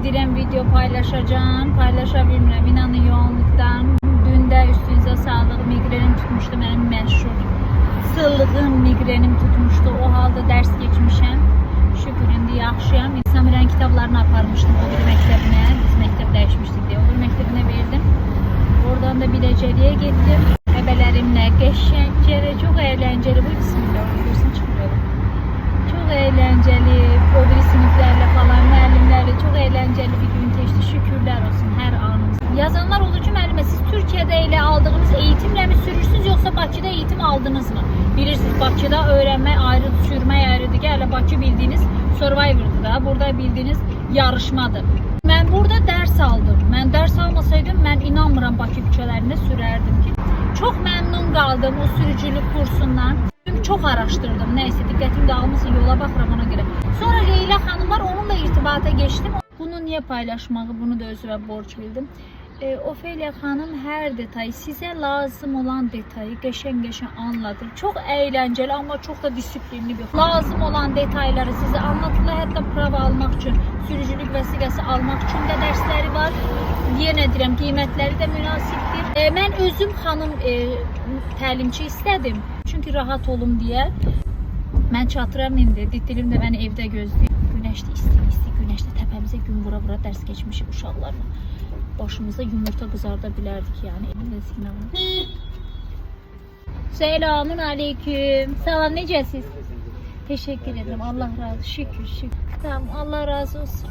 edirəm, video paylaşacağım. Paylaşa bilmirəm, inanın yoğunlukdan. Dün də üstünüzə sağlıq, migrenim tutmuşdu, mənim məşhur sıllığım migrenim tutmuşdu. O halda dərs geçmişəm. Şükür, indi yaxşıyam. Samirənin kitablarını aparmışdım o bir məktəbinə. Biz məktəb dəyişmişdik deyə. O bir məktəbinə verdim. Oradan da Biləcəliyə getdim. Əbələrimlə qəşəngcəli, çox əyləncəli. Bu bismillah, görsən çıxmıyor. Çok eğlenceli, o bir sınıflarla falan, müəllimlərlə çok eğlenceli bir gün keçdi. Şükürlər olsun hər anımız. Yazanlar olur ki, müəllimə, siz Türkiyədə ilə aldığınız eğitimlə mi sürürsünüz, yoksa Bakıda eğitim aldınız mı? Bilirsiniz, Bakıda öğrenmək ayrıdır, sürmək ayrıdır ki, hələ Bakı bildiğiniz Survivor'dır da, burada bildiğiniz yarışmadır. Mən burada dərs aldım. Mən dərs almasaydım, mən inanmıram Bakı küçələrində sürərdim ki. Çok məmnun qaldım o sürücülük kursundan. Çok araştırdım. Neyse, dikkatim dağılmasın, yola bakıram ona göre. Sonra Leyla Hanım var, onunla irtibata geçtim. Bunu niye paylaşmağı, bunu da özüme borç bildim. Ofelia Hanım her detayı, size lazım olan detayı qəşəng-qəşəng anlatır. Çok eğlenceli ama çok da disiplinli bir. Lazım olan detayları size anlatırlar. Hatta prova almak için, sürücülük vəsiqəsi almak için de dersleri var. Yenə deyirəm, qiymətləri də münasibdir. Mən özüm xanım təlimçi istədim. Çünkü rahat olum diye. Mən çatıram indi. Dilim de beni evde gözləyir. Güneşli isti, güneşli təpəmizə gün vura ders geçmişik uşaqlarla. Başımıza yumurta kızarda bilərdik yani. Selamun aleyküm. Salam, necəsiz? Teşekkür ederim. Allah razı olsun. Şükür. Tamam, Allah razı olsun.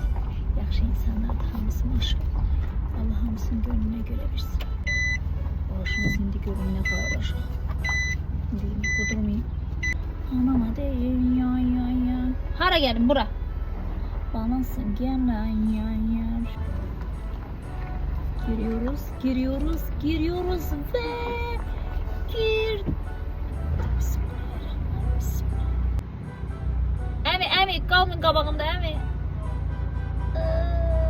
Yaxşı insanlar da hamısı maşallah. Allah hamısının gönlüne göre versin. Başımız indi gönlüne paylaşaq. Deyim, kudurmayayım. Anama deyin ya. Hara gelin bura. Banasın gelen ya. Giriyoruz ve gir. Bismillahirrahmanirrahim. Emi kalmın qabağımda emi.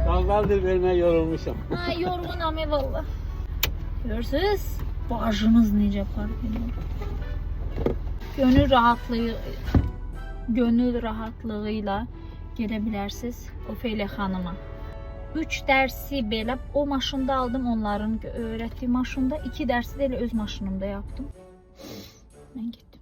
Dallardır vermeye yorulmuşum. Ha, yorgunam eyvallah. Görürsünüz, bacınız necə parfümür. Gönül rahatlığıyla gidebilirsiniz Ofelia Hanım'a. 3 dersi belə o maşında aldım, onların öğrettiği maşında. 2 dersi de öz maşınımda yaptım. Ben gittim.